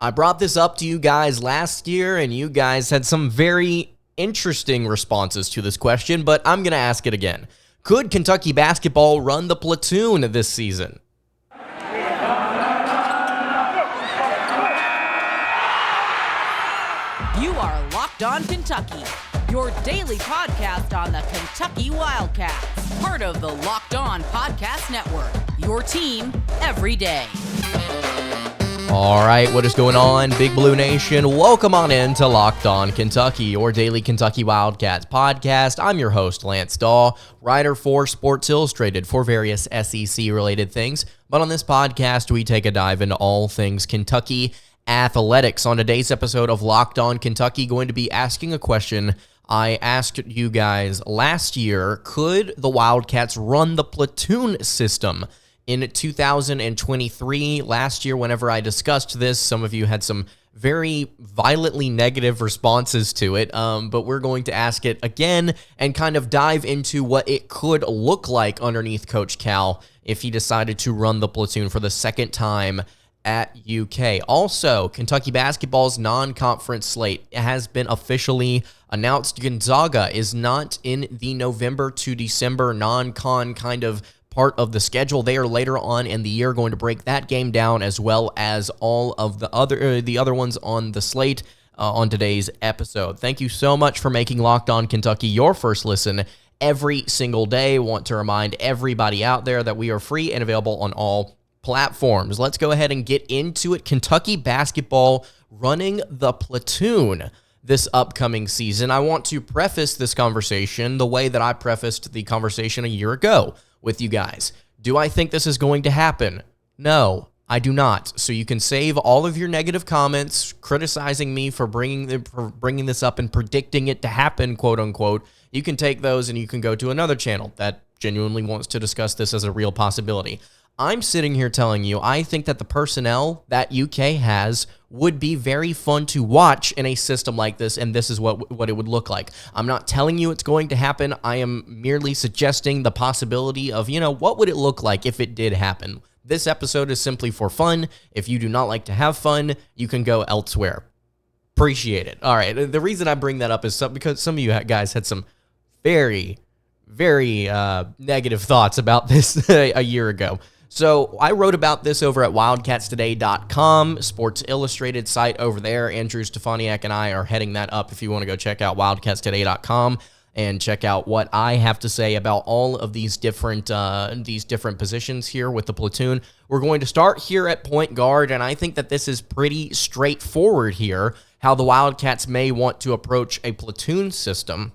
I brought this up to you guys last year, and you guys had some very interesting responses to this question, but I'm going to ask it again. Could Kentucky basketball run the platoon this season? You are Locked On Kentucky, your daily podcast on the Kentucky Wildcats, part of the Locked On Podcast Network, your team every day. All right, what is going on, Big Blue Nation? Welcome on in to Locked On Kentucky, your daily Kentucky Wildcats podcast. I'm your host, Lance Daw, writer for Sports Illustrated for various SEC-related things. But on this podcast, we take a dive into all things Kentucky athletics. On today's episode of Locked On Kentucky, going to be asking a question I asked you guys last year. Could the Wildcats run the platoon system in 2023? Last year, whenever I discussed this, some of you had some very violently negative responses to it, but we're going to ask it again and kind of dive into what it could look like underneath Coach Cal if he decided to run the platoon for the second time at UK. Also, Kentucky basketball's non-conference slate has been officially announced. Gonzaga is not in the November to December non-con kind of part of the schedule. They are later on in the year going to break that game down, as well as all of the other ones on the slate on today's episode. Thank you so much for making Locked On Kentucky your first listen every single day. Want to remind everybody out there that we are free and available on all platforms. Let's go ahead and get into it. Kentucky basketball running the platoon this upcoming season. I want to preface this conversation the way that I prefaced the conversation a year ago with you guys. Do I think this is going to happen? No, I do not. So you can save all of your negative comments criticizing me for bringing this up and predicting it to happen, quote unquote. You can take those and you can go to another channel that genuinely wants to discuss this as a real possibility. I'm sitting here telling you, I think that the personnel that UK has would be very fun to watch in a system like this, and this is what it would look like. I'm not telling you it's going to happen. I am merely suggesting the possibility of, what would it look like if it did happen? This episode is simply for fun. If you do not like to have fun, you can go elsewhere. Appreciate it. All right, the reason I bring that up is because some of you guys had some very, very negative thoughts about this a year ago. So I wrote about this over at wildcatstoday.com, Sports Illustrated site over there. Andrew Stefaniak and I are heading that up if you want to go check out wildcatstoday.com and check out what I have to say about all of these different positions here with the platoon. We're going to start here at point guard, and I think that this is pretty straightforward here, how the Wildcats may want to approach a platoon system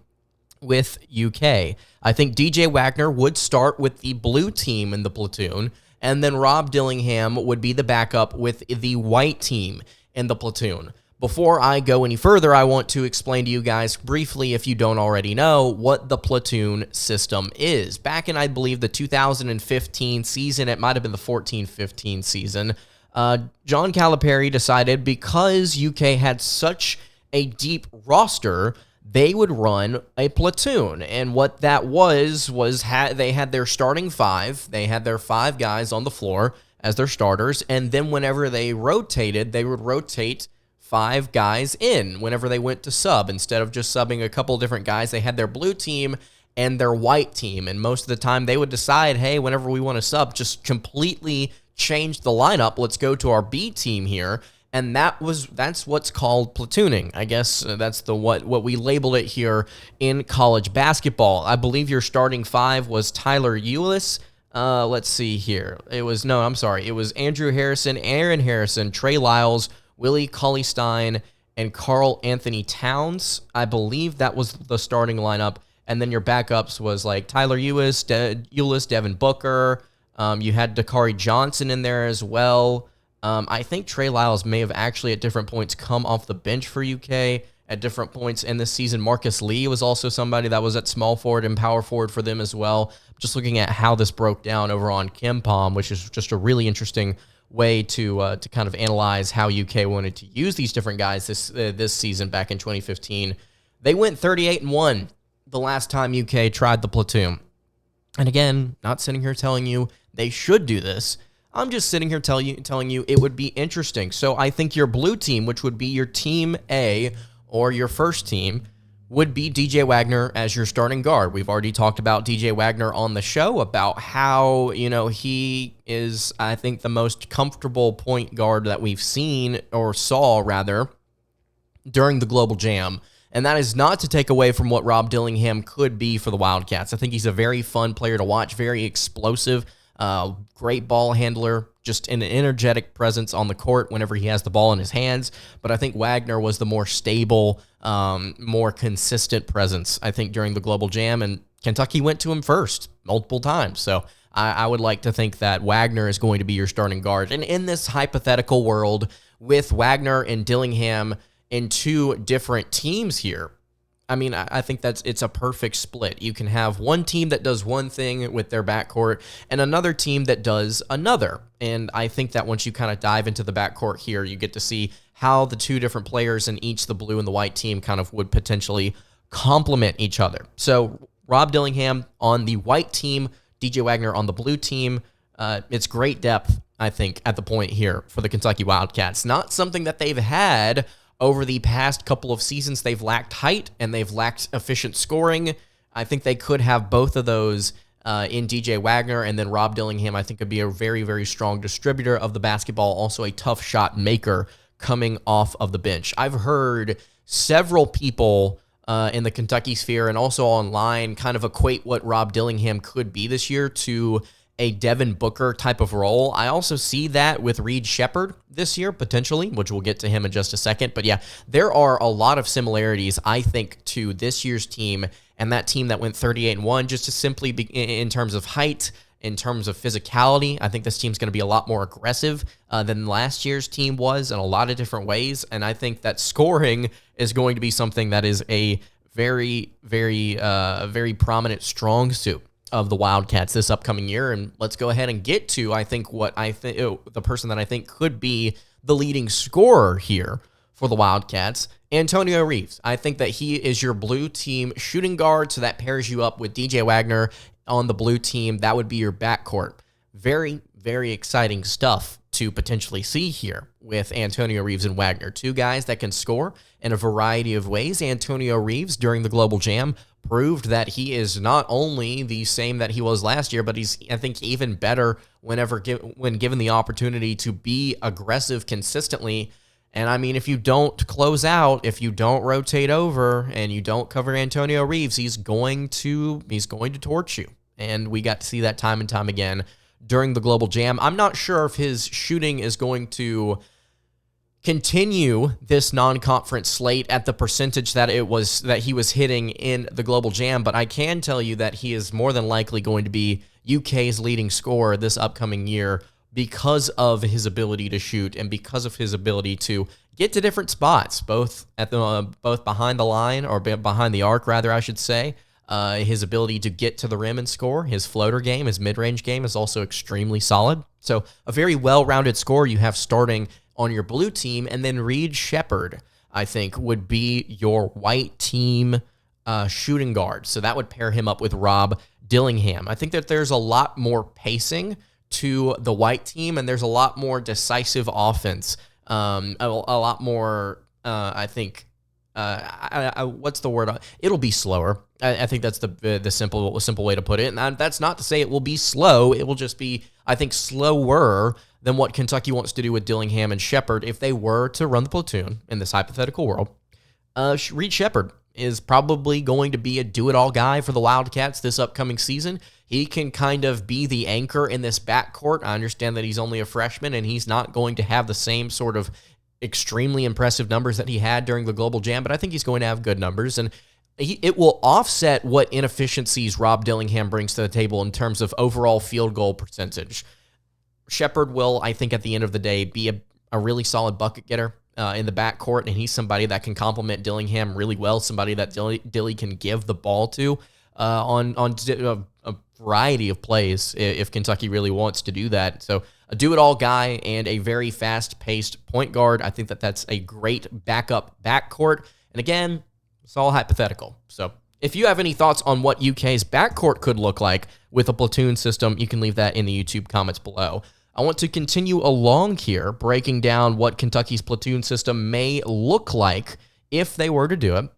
with UK. I think DJ Wagner would start with the blue team in the platoon, and then Rob Dillingham would be the backup with the white team in the platoon. Before I go any further, I want to explain to you guys briefly, if you don't already know, what the platoon system is. Back in, I believe, the 2015 season, it might have been the 14-15 season, John Calipari decided because UK had such a deep roster, they would run a platoon. And what that was they had their starting five. They had their 5 guys on the floor as their starters. And then whenever they rotated, they would rotate 5 guys in whenever they went to sub. Instead of just subbing a couple different guys, they had their blue team and their white team. And most of the time they would decide, hey, whenever we want to sub, just completely change the lineup. Let's go to our B team here. And that's what's called platooning. I guess that's what we labeled it here in college basketball. I believe your starting 5 was Tyler Ulis. Let's see here. It was Andrew Harrison, Aaron Harrison, Trey Lyles, Willie Cauley-Stein, and Carl Anthony Towns. I believe that was the starting lineup. And then your backups was like Tyler Ulis, Devin Booker. You had Dakari Johnson in there as well. I think Trey Lyles may have actually at different points come off the bench for UK at different points in this season. Marcus Lee was also somebody that was at small forward and power forward for them as well. Just looking at how this broke down over on KenPom, which is just a really interesting way to kind of analyze how UK wanted to use these different guys this season back in 2015. They went 38-1 the last time UK tried the platoon. And again, not sitting here telling you they should do this. I'm just sitting here telling you it would be interesting. So I think your blue team, which would be your team A or your first team, would be DJ Wagner as your starting guard. We've already talked about DJ Wagner on the show about how, he is, I think, the most comfortable point guard that we've seen or saw, rather, during the Global Jam. And that is not to take away from what Rob Dillingham could be for the Wildcats. I think he's a very fun player to watch, very explosive, great ball handler, just an energetic presence on the court whenever he has the ball in his hands. But I think Wagner was the more stable, more consistent presence, I think, during the Global Jam. And Kentucky went to him first multiple times. So I would like to think that Wagner is going to be your starting guard. And in this hypothetical world with Wagner and Dillingham in two different teams here, I mean, I think it's a perfect split. You can have one team that does one thing with their backcourt and another team that does another. And I think that once you kind of dive into the backcourt here, you get to see how the two different players in each the blue and the white team kind of would potentially complement each other. So Rob Dillingham on the white team, DJ Wagner on the blue team. It's great depth, I think, at the point here for the Kentucky Wildcats. Not something that they've had over the past couple of seasons. They've lacked height and they've lacked efficient scoring. I think they could have both of those in DJ Wagner, and then Rob Dillingham, I think, could be a very, very strong distributor of the basketball, also a tough shot maker coming off of the bench. I've heard several people in the Kentucky sphere and also online kind of equate what Rob Dillingham could be this year to a Devin Booker type of role. I also see that with Reed Sheppard this year, potentially, which we'll get to him in just a second. But yeah, there are a lot of similarities, I think, to this year's team and that team that went 38-1, just to simply be in terms of height, in terms of physicality. I think this team's going to be a lot more aggressive than last year's team was in a lot of different ways. And I think that scoring is going to be something that is a very, very, very prominent strong suit of the Wildcats this upcoming year. And let's go ahead and get to, I think, the person that I think could be the leading scorer here for the Wildcats, Antonio Reeves. I think that he is your blue team shooting guard, so that pairs you up with DJ Wagner on the blue team. That would be your backcourt. Very, very exciting stuff to potentially see here with Antonio Reeves and Wagner. Two guys that can score in a variety of ways. Antonio Reeves, during the Global Jam, proved that he is not only the same that he was last year, but he's, I think, even better when given the opportunity to be aggressive consistently. And I mean, if you don't close out, if you don't rotate over, and you don't cover Antonio Reeves, he's going to torch you. And we got to see that time and time again during the Global Jam. I'm not sure if his shooting is going to continue this non-conference slate at the percentage that he was hitting in the Global Jam, but I can tell you that he is more than likely going to be UK's leading scorer this upcoming year because of his ability to shoot and because of his ability to get to different spots, both behind the line, or behind the arc, rather, I should say. His ability to get to the rim and score, his floater game, his mid-range game is also extremely solid. So a very well-rounded scorer you have starting on your blue team. And then Reed Sheppard, I think, would be your white team shooting guard. So that would pair him up with Rob Dillingham. I think that there's a lot more pacing to the white team, and there's a lot more decisive offense. A lot more, I think, what's the word? It'll be slower. I think that's the simple way to put it. And that's not to say it will be slow. It will just be, I think, slower than what Kentucky wants to do with Dillingham and Sheppard if they were to run the platoon in this hypothetical world. Reed Sheppard is probably going to be a do-it-all guy for the Wildcats this upcoming season. He can kind of be the anchor in this backcourt. I understand that he's only a freshman, and he's not going to have the same sort of extremely impressive numbers that he had during the Global Jam, but I think he's going to have good numbers, and it will offset what inefficiencies Rob Dillingham brings to the table in terms of overall field goal percentage. Sheppard will, I think, at the end of the day, be a really solid bucket getter in the backcourt, and he's somebody that can complement Dillingham really well, somebody that Dilly can give the ball to on a variety of plays if Kentucky really wants to do that. So a do-it-all guy and a very fast-paced point guard. I think that that's a great backup backcourt. And again, it's all hypothetical. So if you have any thoughts on what UK's backcourt could look like with a platoon system, you can leave that in the YouTube comments below. I want to continue along here, breaking down what Kentucky's platoon system may look like if they were to do it.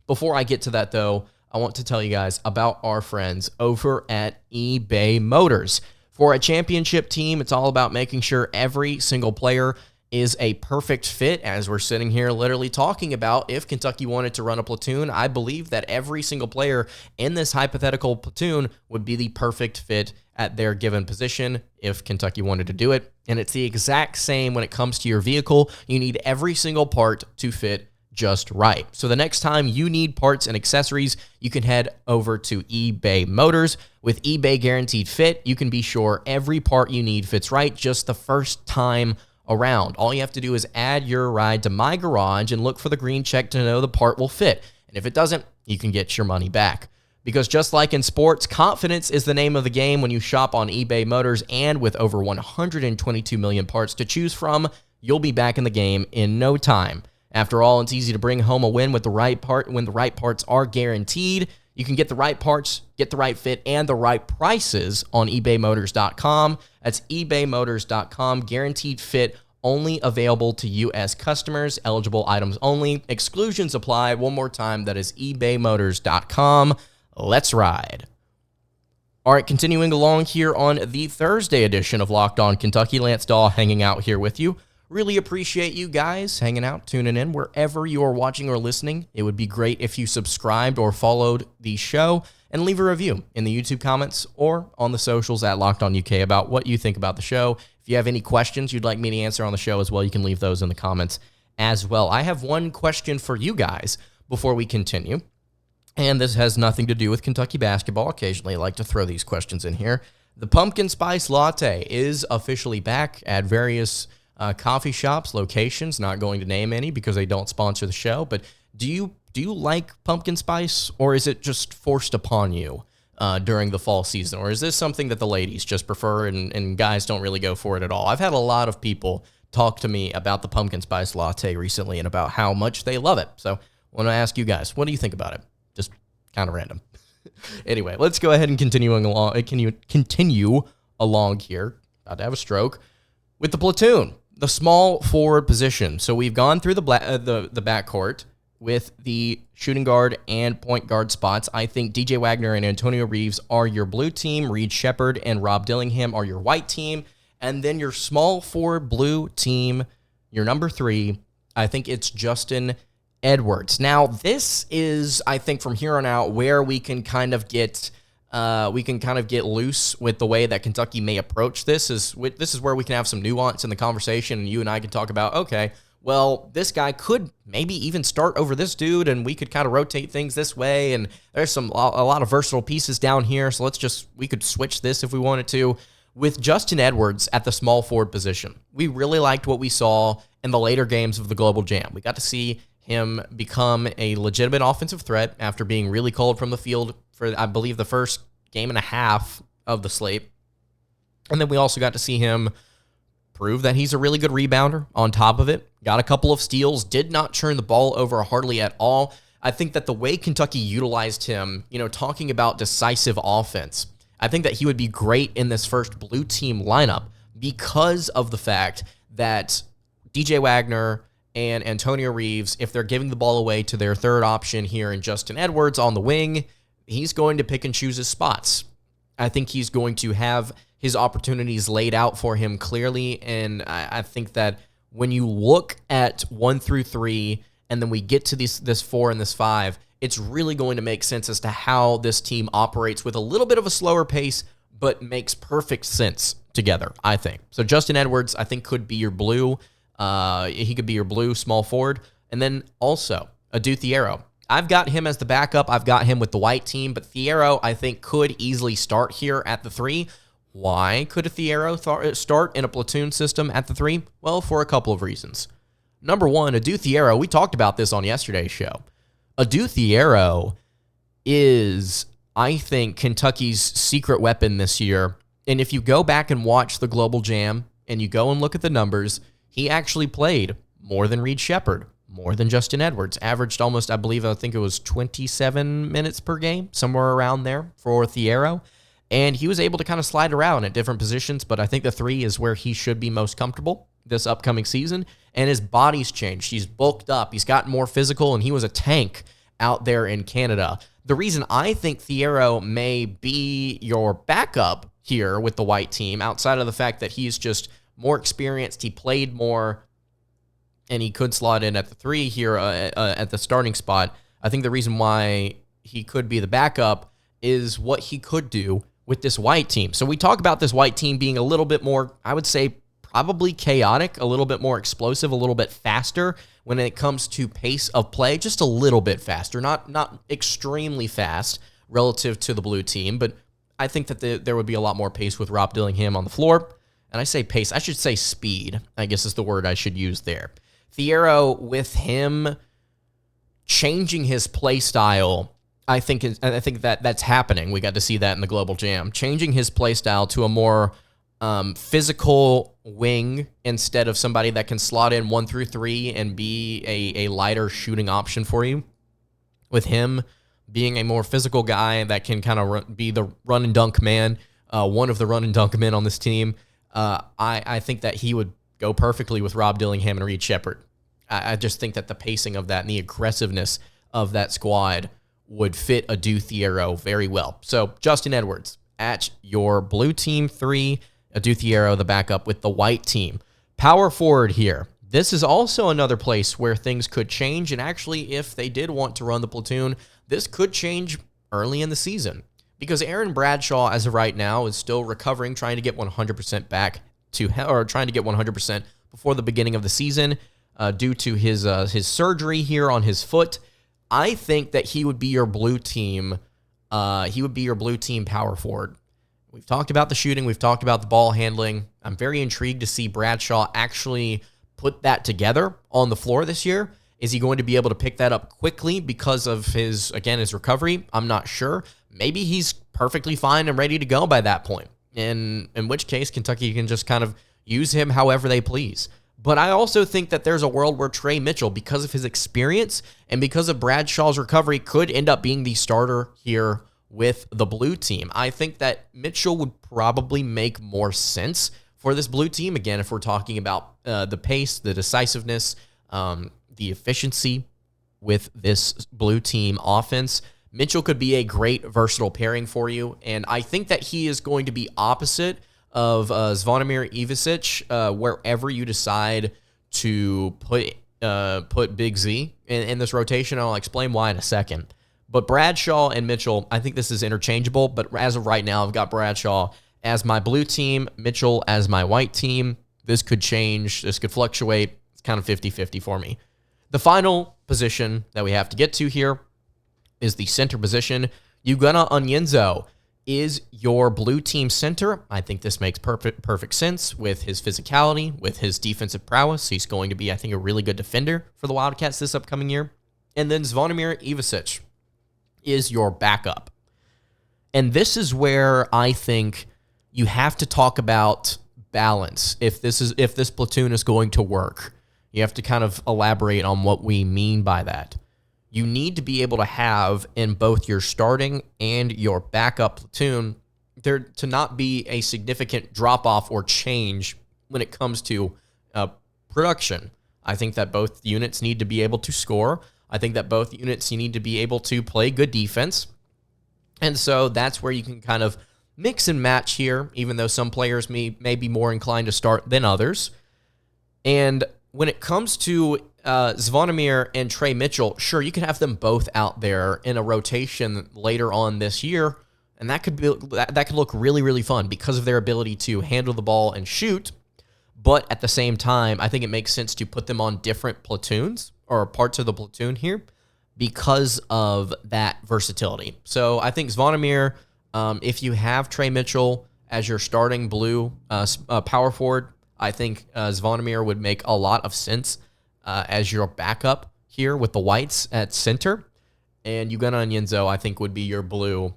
Before I get to that, though, I want to tell you guys about our friends over at eBay Motors. For a championship team, it's all about making sure every single player is a perfect fit. As we're sitting here literally talking about, if Kentucky wanted to run a platoon, I believe that every single player in this hypothetical platoon would be the perfect fit at their given position if Kentucky wanted to do it. And it's the exact same when it comes to your vehicle. You need every single part to fit just right. So the next time you need parts and accessories, you can head over to eBay Motors. With eBay Guaranteed Fit, you can be sure every part you need fits right just the first time around. All you have to do is add your ride to My Garage and look for the green check to know the part will fit. And if it doesn't, you can get your money back. Because just like in sports, confidence is the name of the game when you shop on eBay Motors, and with over 122 million parts to choose from, you'll be back in the game in no time. After all, it's easy to bring home a win with the right part when the right parts are guaranteed. You can get the right parts, get the right fit, and the right prices on ebaymotors.com. That's ebaymotors.com. Guaranteed fit, only available to U.S. customers. Eligible items only. Exclusions apply. One more time, that is ebaymotors.com. Let's ride. All right, continuing along here on the Thursday edition of Locked On Kentucky. Lance Dahl hanging out here with you. Really appreciate you guys hanging out, tuning in wherever you are watching or listening. It would be great if you subscribed or followed the show and leave a review in the YouTube comments or on the socials at Locked On UK about what you think about the show. If you have any questions you'd like me to answer on the show as well, you can leave those in the comments as well. I have one question for you guys before we continue, and this has nothing to do with Kentucky basketball. Occasionally I like to throw these questions in here. The pumpkin spice latte is officially back at various coffee shops, locations, not going to name any because they don't sponsor the show, but do you like pumpkin spice, or is it just forced upon you during the fall season, or is this something that the ladies just prefer and guys don't really go for it at all? I've had a lot of people talk to me about the pumpkin spice latte recently and about how much they love it, so I want to ask you guys, what do you think about it? Just kind of random. Anyway, let's go ahead and continue along here. About to have a stroke with the platoon. The small forward position. So we've gone through the backcourt with the shooting guard and point guard spots. I think DJ Wagner and Antonio Reeves are your blue team. Reed Sheppard and Rob Dillingham are your white team. And then your small forward blue team, your number 3, I think it's Justin Edwards. Now, this is, I think, from here on out where we can kind of get loose with the way that Kentucky may approach this. This is where we can have some nuance in the conversation, and you and I can talk about, okay, well, this guy could maybe even start over this dude, and we could kind of rotate things this way, and there's a lot of versatile pieces down here, so we could switch this if we wanted to. With Justin Edwards at the small forward position, we really liked what we saw in the later games of the Global Jam. We got to see him become a legitimate offensive threat after being really cold from the field for, I believe, the first game and a half of the slate. And then we also got to see him prove that he's a really good rebounder on top of it. Got a couple of steals, did not turn the ball over hardly at all. I think that the way Kentucky utilized him, talking about decisive offense, I think that he would be great in this first blue team lineup because of the fact that DJ Wagner and Antonio Reeves, if they're giving the ball away to their third option here in Justin Edwards on the wing, he's going to pick and choose his spots. I think he's going to have his opportunities laid out for him clearly, and I think that when you look at 1 through 3, and then we get to this 4 and this 5, it's really going to make sense as to how this team operates with a little bit of a slower pace, but makes perfect sense together, I think. So Justin Edwards, I think, could be your blue. He could be your blue small forward. And then also Adou Thiero. I've got him as the backup. I've got him with the white team, but Thiero, I think, could easily start here at the 3. Why could a Thiero start in a platoon system at the 3? Well, for a couple of reasons. Number one, Adou Thiero, we talked about this on yesterday's show. Adou Thiero is, I think, Kentucky's secret weapon this year. And if you go back and watch the Global Jam and you go and look at the numbers, he actually played more than Reed Sheppard, more than Justin Edwards, averaged almost, I think it was 27 minutes per game, somewhere around there for Thiero. And he was able to kind of slide around at different positions, but I think the 3 is where he should be most comfortable this upcoming season. And his body's changed. He's bulked up. He's gotten more physical, and he was a tank out there in Canada. The reason I think Thiero may be your backup here with the white team, outside of the fact that he's just more experienced, he played more, and he could slot in at the 3 here at the starting spot. I think the reason why he could be the backup is what he could do with this white team. So we talk about this white team being a little bit more, I would say, probably chaotic, a little bit more explosive, a little bit faster when it comes to pace of play, just a little bit faster, not extremely fast relative to the blue team, but I think that there would be a lot more pace with Rob Dillingham on the floor. And I say pace, I should say speed, I guess is the word I should use there. Thiero, with him changing his play style, I think that's happening. We got to see that in the Global Jam. Changing his play style to a more physical wing instead of somebody that can slot in 1 through 3 and be a lighter shooting option for you. With him being a more physical guy that can kind of be the run and dunk man, one of the run and dunk men on this team, I think that he would go perfectly with Rob Dillingham and Reed Sheppard. I just think that the pacing of that and the aggressiveness of that squad would fit Adou Thiero very well. So Justin Edwards at your blue team 3, Adou Thiero, the backup with the white team. Power forward here. This is also another place where things could change, and actually, if they did want to run the platoon, this could change early in the season because Aaron Bradshaw, as of right now, is still recovering, trying to get 100% back to, or trying to get 100% before the beginning of the season due to his surgery here on his foot. I think that he would be your blue team. He would be your blue team power forward. We've talked about the shooting. We've talked about the ball handling. I'm very intrigued to see Bradshaw actually put that together on the floor this year. Is he going to be able to pick that up quickly because of his recovery? I'm not sure. Maybe he's perfectly fine and ready to go by that point. In which case, Kentucky can just kind of use him however they please. But I also think that there's a world where Trey Mitchell, because of his experience and because of Bradshaw's recovery, could end up being the starter here with the blue team. I think that Mitchell would probably make more sense for this blue team. Again, if we're talking about the pace, the decisiveness, the efficiency with this blue team offense, Mitchell could be a great versatile pairing for you. And I think that he is going to be opposite of Zvonimir Ivicic wherever you decide to put Big Z in this rotation. I'll explain why in a second. But Bradshaw and Mitchell, I think this is interchangeable. But as of right now, I've got Bradshaw as my blue team, Mitchell as my white team. This could change. This could fluctuate. It's kind of 50-50 for me. The final position that we have to get to here is the center position. Ugonna Onyenso is your blue team center. I think this makes perfect sense with his physicality, with his defensive prowess. He's going to be, I think, a really good defender for the Wildcats this upcoming year. And then Zvonimir Ivicic is your backup. And this is where I think you have to talk about balance. If this platoon is going to work, you have to kind of elaborate on what we mean by that. You need to be able to have in both your starting and your backup platoon there to not be a significant drop-off or change when it comes to production. I think that both units need to be able to score. I think that both units you need to be able to play good defense. And so that's where you can kind of mix and match here, even though some players may be more inclined to start than others. And when it comes to Zvonimir and Trey Mitchell, sure, you could have them both out there in a rotation later on this year, and that could look really, really fun because of their ability to handle the ball and shoot. But at the same time, I think it makes sense to put them on different platoons or parts of the platoon here because of that versatility. So I think Zvonimir, if you have Trey Mitchell as your starting blue power forward, I think Zvonimir would make a lot of sense as your backup here with the whites at center. And Ugonna Onyenso, I think, would be your blue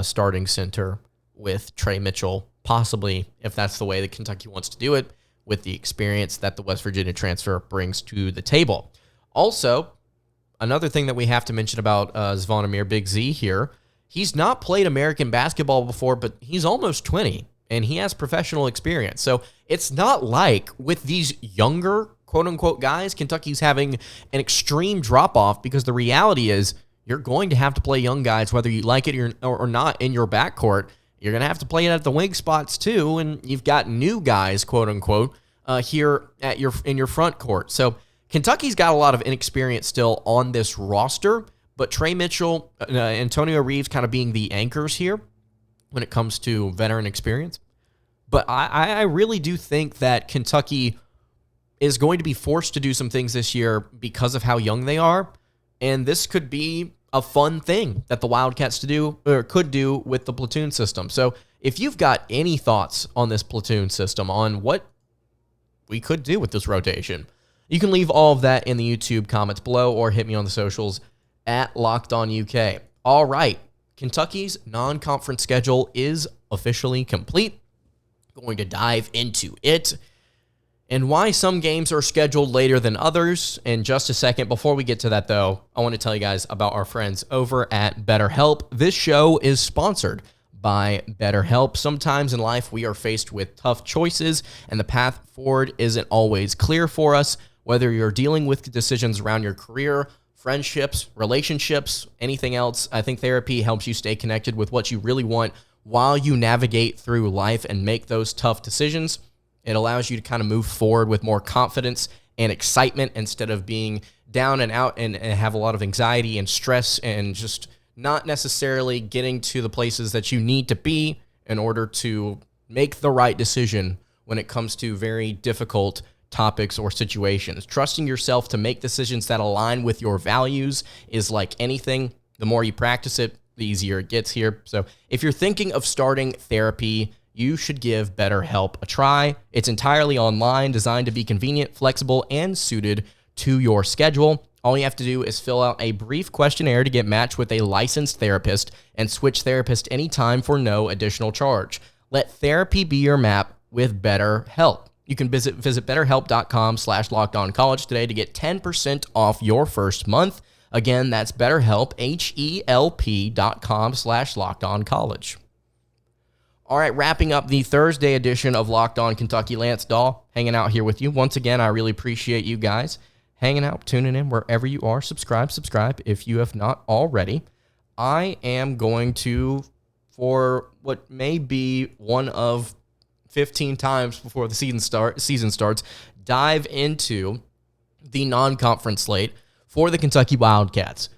starting center with Trey Mitchell, possibly, if that's the way that Kentucky wants to do it, with the experience that the West Virginia transfer brings to the table. Also, another thing that we have to mention about Zvonimir Big Z here he's not played American basketball before, but he's almost 20, and he has professional experience. So it's not like with these younger, quote-unquote guys, Kentucky's having an extreme drop-off, because the reality is you're going to have to play young guys, whether you like it or not, in your backcourt. You're going to have to play it at the wing spots too, and you've got new guys, quote-unquote, here in your front court. So Kentucky's got a lot of inexperience still on this roster, but Trey Mitchell, Antonio Reeves kind of being the anchors here when it comes to veteran experience. But I really do think that Kentucky is going to be forced to do some things this year because of how young they are, and this could be a fun thing that the Wildcats could do with the platoon system. So if you've got any thoughts on this platoon system, on what we could do with this rotation, you can leave all of that in the YouTube comments below or hit me on the socials at Locked On UK. All right, Kentucky's non-conference schedule is officially complete. Going to dive into it and why some games are scheduled later than others in just a second. Before we get to that, though, I want to tell you guys about our friends over at BetterHelp. This show is sponsored by BetterHelp. Sometimes in life, we are faced with tough choices, and the path forward isn't always clear for us. Whether you're dealing with decisions around your career, friendships, relationships, anything else, I think therapy helps you stay connected with what you really want while you navigate through life and make those tough decisions. It allows you to kind of move forward with more confidence and excitement instead of being down and out and have a lot of anxiety and stress and just not necessarily getting to the places that you need to be in order to make the right decision when it comes to very difficult topics or situations. Trusting yourself to make decisions that align with your values is like anything. The more you practice it, the easier it gets here. So if you're thinking of starting therapy, you should give BetterHelp a try. It's entirely online, designed to be convenient, flexible, and suited to your schedule. All you have to do is fill out a brief questionnaire to get matched with a licensed therapist and switch therapist anytime for no additional charge. Let therapy be your map with BetterHelp. You can visit betterhelp.com/lockedoncollege today to get 10% off your first month. Again, that's BetterHelp, HELP.com/lockedoncollege. All right, wrapping up the Thursday edition of Locked On Kentucky. Lance Dahl hanging out here with you. Once again, I really appreciate you guys hanging out, tuning in wherever you are. Subscribe if you have not already. I am going to, for what may be one of 15 times before the season starts, dive into the non-conference slate for the Kentucky Wildcats.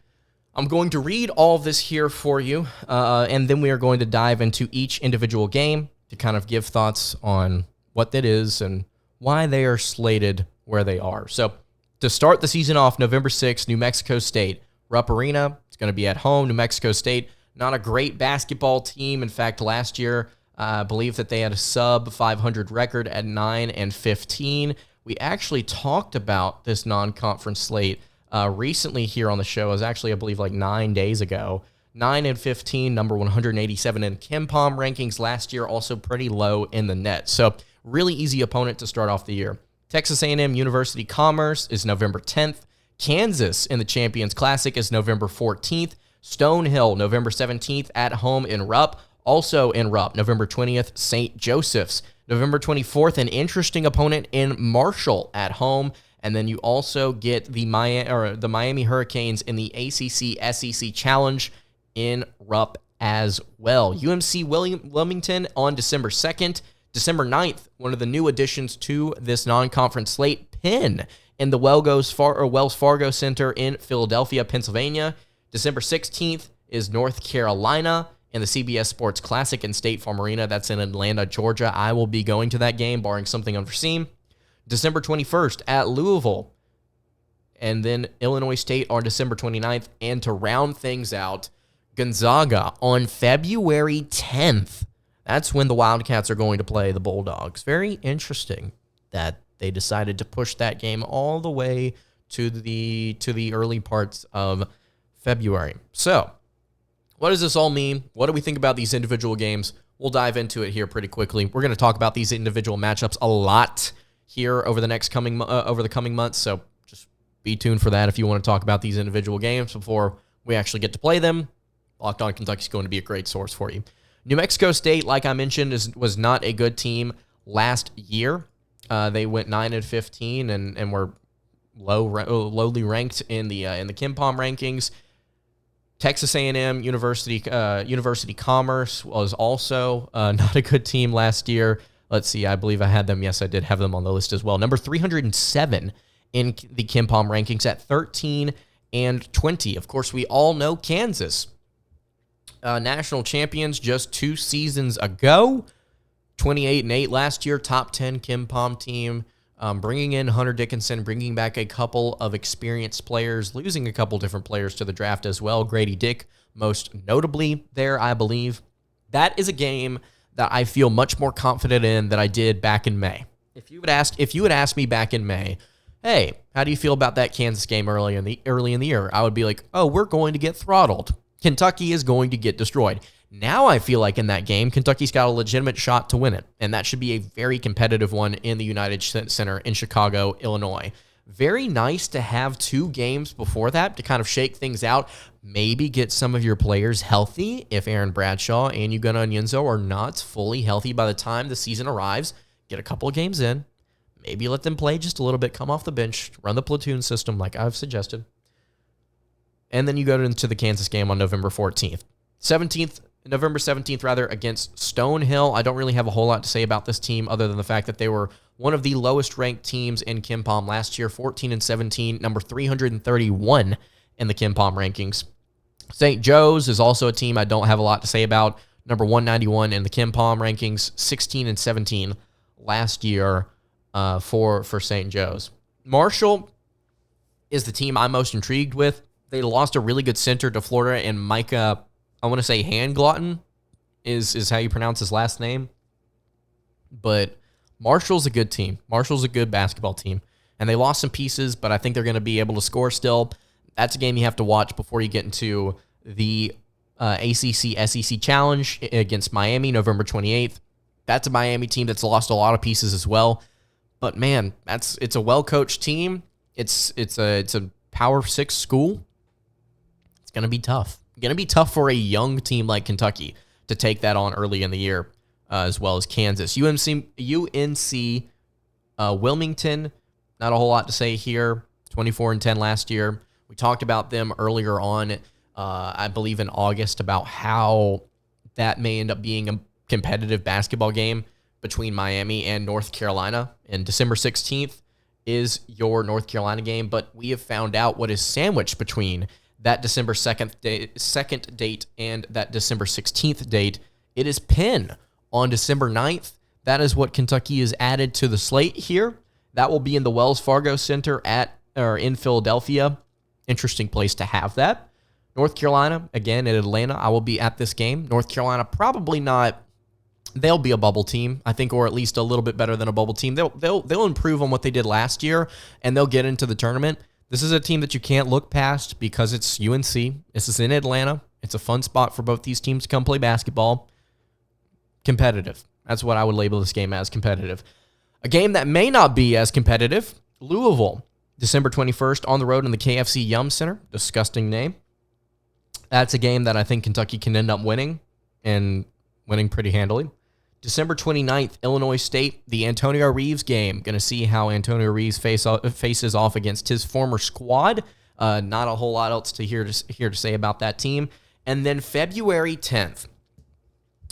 I'm going to read all of this here for you, and then we are going to dive into each individual game to kind of give thoughts on what that is and why they are slated where they are. So to start the season off, November 6th, New Mexico State, Rupp Arena. It's going to be at home. New Mexico State, not a great basketball team. In fact, last year, I believe that they had a sub-500 record at 9-15. We actually talked about this non-conference slate recently here on the show. It was actually, I believe, like 9 days ago. 9-15, number 187 in KenPom rankings last year, also pretty low in the net. So really easy opponent to start off the year. Texas A&M University Commerce is November 10th. Kansas in the Champions Classic is November 14th. Stonehill, November 17th at home in Rupp. Also in Rupp, November 20th, St. Joseph's. November 24th, an interesting opponent in Marshall at home. And then you also get the Miami Hurricanes in the ACC-SEC Challenge in Rupp as well. UMC Wilmington on December 2nd. December 9th, one of the new additions to this non-conference slate, Penn in the Wells Fargo Center in Philadelphia, Pennsylvania. December 16th is North Carolina in the CBS Sports Classic in State Farm Arena. That's in Atlanta, Georgia. I will be going to that game, barring something unforeseen. December 21st at Louisville. And then Illinois State on December 29th. And to round things out, Gonzaga on February 10th. That's when the Wildcats are going to play the Bulldogs. Very interesting that they decided to push that game all the way to the early parts of February. So, what does this all mean? What do we think about these individual games? We'll dive into it here pretty quickly. We're going to talk about these individual matchups a lot here over the coming months, so just be tuned for that if you want to talk about these individual games before we actually get to play them. Locked On Kentucky is going to be a great source for you. New Mexico State, like I mentioned, was not a good team last year. They went 9-15 and were lowly ranked in the KenPom rankings. Texas A&M University Commerce was also not a good team last year. Let's see, I believe I had them. Yes, I did have them on the list as well. Number 307 in the KenPom rankings at 13-20. Of course, we all know Kansas. National champions just 2 seasons ago. 28-8 last year, top 10 KenPom team. Bringing in Hunter Dickinson, bringing back a couple of experienced players, losing a couple different players to the draft as well. Grady Dick, most notably there, I believe. That is a game that I feel much more confident in than I did back in May. If you would ask me back in May, hey, how do you feel about that Kansas game early in the year? I would be like, oh, we're going to get throttled. Kentucky is going to get destroyed. Now I feel like in that game, Kentucky's got a legitimate shot to win it, and that should be a very competitive one in the United Center in Chicago, Illinois. Very nice to have 2 games before that to kind of shake things out, maybe get some of your players healthy if Aaron Bradshaw and Ugonna Onyenso are not fully healthy by the time the season arrives. Get a couple of games in, maybe let them play just a little bit, come off the bench, run the platoon system like I've suggested. And then you go into the Kansas game on November 17th against Stonehill. I don't really have a whole lot to say about this team other than the fact that they were one of the lowest ranked teams in KenPom last year, 14-17, number 331 in the KenPom rankings. St. Joe's is also a team I don't have a lot to say about, number 191 in the KenPom rankings, 16-17 last year for St. Joe's. Marshall is the team I'm most intrigued with. They lost a really good center to Florida, and Micah, I want to say Handglotton is how you pronounce his last name. But Marshall's a good team. Marshall's a good basketball team. And they lost some pieces, but I think they're going to be able to score still. That's a game you have to watch before you get into the ACC-SEC Challenge against Miami, November 28th. That's a Miami team that's lost a lot of pieces as well. But, man, it's a well-coached team. It's a Power 6 school. It's going to be tough. Going to be tough for a young team like Kentucky to take that on early in the year, as well as Kansas. UNC Wilmington, not a whole lot to say here. 24-10 last year. We talked about them earlier on, I believe in August, about how that may end up being a competitive basketball game between Miami and North Carolina. And December 16th is your North Carolina game, but we have found out what is sandwiched between that December 2nd date and that December 16th date. It is Penn on December 9th. That is what Kentucky is added to the slate here. That will be in the Wells Fargo Center in Philadelphia. Interesting place to have that. North Carolina, again, in Atlanta. I will be at this game. North Carolina, probably not. They'll be a bubble team, I think, or at least a little bit better than a bubble team. They'll improve on what they did last year, and they'll get into the tournament. This is a team that you can't look past because it's UNC. This is in Atlanta. It's a fun spot for both these teams to come play basketball. Competitive. That's what I would label this game as, competitive. A game that may not be as competitive, Louisville, December 21st on the road in the KFC Yum Center. Disgusting name. That's a game that I think Kentucky can end up winning, and winning pretty handily. December 29th, Illinois State, the Antonio Reeves game. Going to see how Antonio Reeves faces off against his former squad. Not a whole lot else here to say about that team. And then February 10th,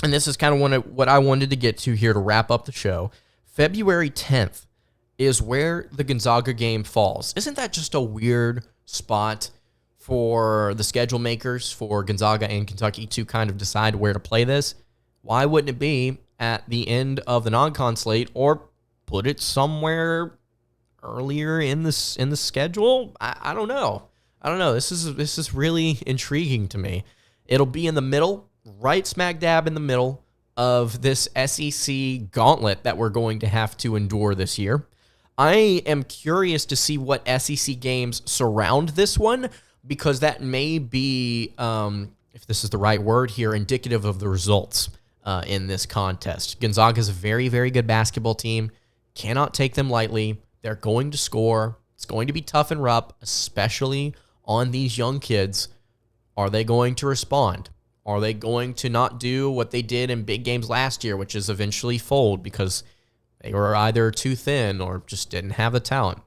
and this is kind of what I wanted to get to here to wrap up the show. February 10th is where the Gonzaga game falls. Isn't that just a weird spot for the schedule makers, for Gonzaga and Kentucky to kind of decide where to play this? Why wouldn't it be at the end of the non-con slate, or put it somewhere earlier in the schedule? I don't know. This is really intriguing to me. It'll be in the middle, right smack dab in the middle of this SEC gauntlet that we're going to have to endure this year. I am curious to see what SEC games surround this one, because that may be, if this is the right word here, indicative of the results in this contest. Gonzaga is a very, very good basketball team. Cannot take them lightly. They're going to score. It's going to be tough and rough, especially on these young kids. Are they going to respond? Are they going to not do what they did in big games last year, which is eventually fold because they were either too thin or just didn't have the talent?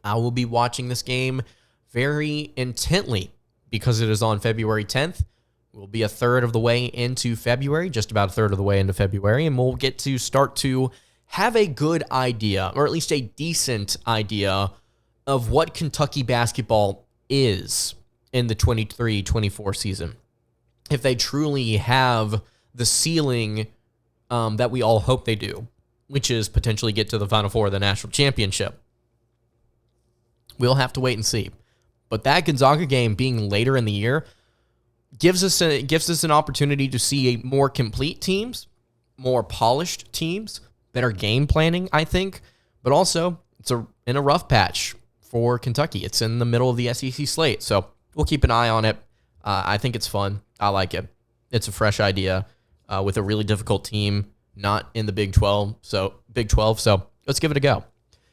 I will be watching this game very intently because it is on February 10th. We'll be a third of the way into February, just about a third of the way into February, and we'll get to start to have a good idea, or at least a decent idea, of what Kentucky basketball is in the 23-24 season. If they truly have the ceiling that we all hope they do, which is potentially get to the Final Four of the national championship. We'll have to wait and see. But that Gonzaga game being later in the year gives us an opportunity to see more complete teams, more polished teams, better game planning, I think. But also, it's in a rough patch for Kentucky. It's in the middle of the SEC slate, so we'll keep an eye on it. I think it's fun. I like it. It's a fresh idea with a really difficult team, not in the Big 12. So let's give it a go.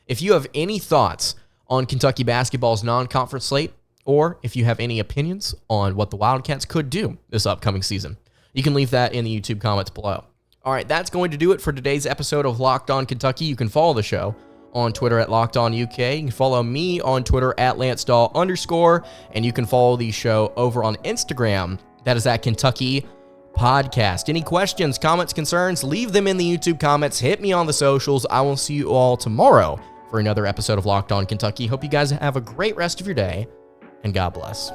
If you have any thoughts on Kentucky basketball's non-conference slate, or if you have any opinions on what the Wildcats could do this upcoming season, you can leave that in the YouTube comments below. All right, that's going to do it for today's episode of Locked On Kentucky. You can follow the show on Twitter at Locked On UK. You can follow me on Twitter at LanceDahl_, and you can follow the show over on Instagram. That is at Kentucky Podcast. Any questions, comments, concerns, leave them in the YouTube comments. Hit me on the socials. I will see you all tomorrow for another episode of Locked On Kentucky. Hope you guys have a great rest of your day, and God bless.